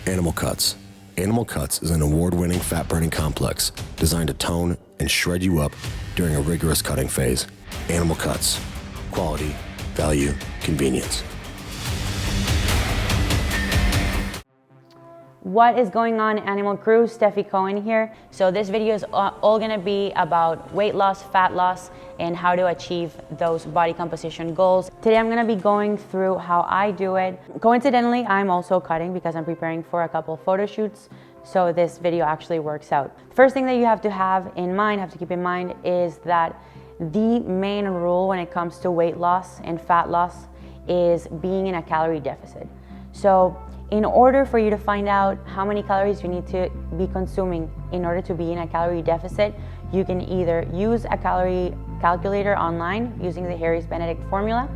Animal Cuts. Animal Cuts is an award-winning fat-burning complex designed to tone and shred you up during a rigorous cutting phase. Animal Cuts. Quality, value, convenience. What is going on, Animal Crew? Stefi Cohen here. So this video is all gonna be about weight loss, fat loss, and how to achieve those body composition goals. Today I'm gonna be going through how I do it. Coincidentally, I'm also cutting because I'm preparing for a couple photo shoots. So this video actually works out. First thing that you have to keep in mind is that the main rule when it comes to weight loss and fat loss is being in a calorie deficit. So in order for you to find out how many calories you need to be consuming in order to be in a calorie deficit, you can either use a calorie calculator online using the Harris Benedict formula,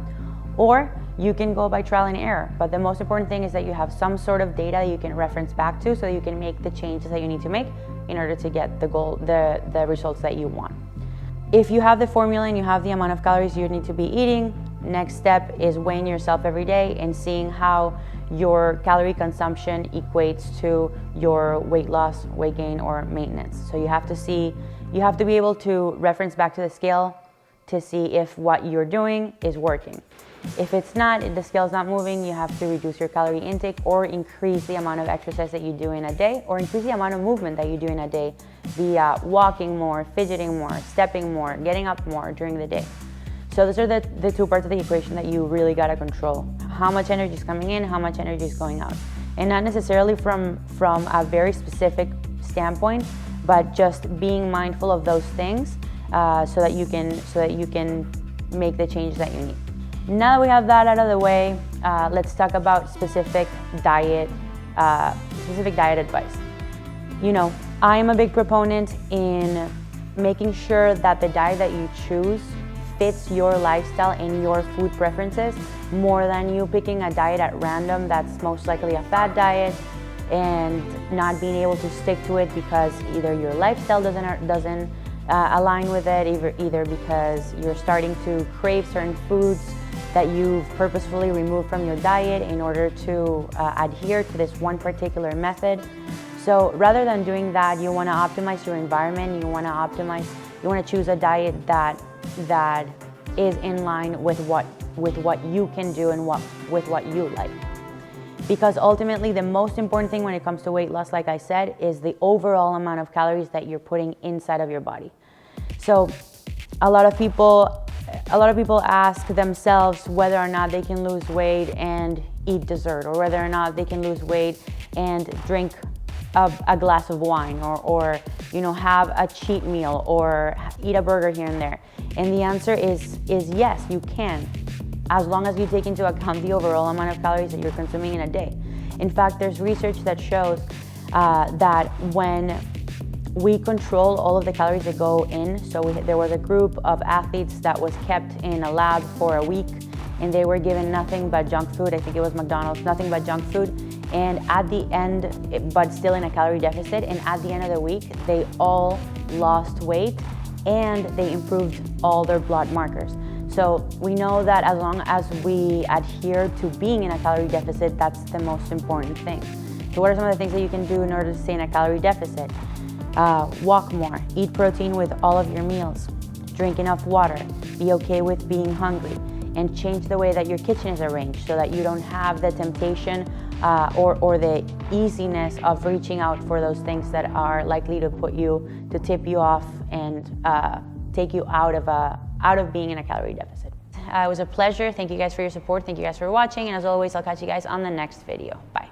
or you can go by trial and error. But the most important thing is that you have some sort of data you can reference back to so that you can make the changes that you need to make in order to get the results that you want. If you have the formula and you have the amount of calories you need to be eating, next step is weighing yourself every day and seeing how your calorie consumption equates to your weight loss, weight gain, or maintenance. So you have to be able to reference back to the scale to see if what you're doing is working. If it's not, if the scale's not moving, you have to reduce your calorie intake or increase the amount of exercise that you do in a day, or increase the amount of movement that you do in a day via walking more, fidgeting more, stepping more, getting up more during the day. So those are the two parts of the equation that you really gotta control. How much energy is coming in, how much energy is going out. And not necessarily from a very specific standpoint, but just being mindful of those things so that you can make the change that you need. Now that we have that out of the way, let's talk about specific diet advice. You know, I am a big proponent in making sure that the diet that you choose fits your lifestyle and your food preferences more than you picking a diet at random that's most likely a fad diet and not being able to stick to it because either your lifestyle doesn't align with it, either because you're starting to crave certain foods that you've purposefully removed from your diet in order to adhere to this one particular method. So rather than doing that, you want to optimize your environment. You want to choose a diet that is in line with what you can do and with what you like. Because ultimately the most important thing when it comes to weight loss, like I said, is the overall amount of calories that you're putting inside of your body. So a lot of people ask themselves whether or not they can lose weight and eat dessert, or whether or not they can lose weight and drink a glass of wine, or have a cheat meal or eat a burger here and there. And the answer is yes, you can, as long as you take into account the overall amount of calories that you're consuming in a day. In fact, there's research that shows that when we control all of the calories that go in, so there was a group of athletes that was kept in a lab for a week, and they were given nothing but junk food. I think it was McDonald's, nothing but junk food. And at the end, but still in a calorie deficit, and at the end of the week, they all lost weight and they improved all their blood markers. So we know that as long as we adhere to being in a calorie deficit, that's the most important thing. So what are some of the things that you can do in order to stay in a calorie deficit? Walk more, eat protein with all of your meals, drink enough water, be okay with being hungry, and change the way that your kitchen is arranged so that you don't have the temptation or the easiness of reaching out for those things that are likely to tip you off and take you out of being in a calorie deficit. It was a pleasure. Thank you guys for your support. Thank you guys for watching. And as always, I'll catch you guys on the next video. Bye.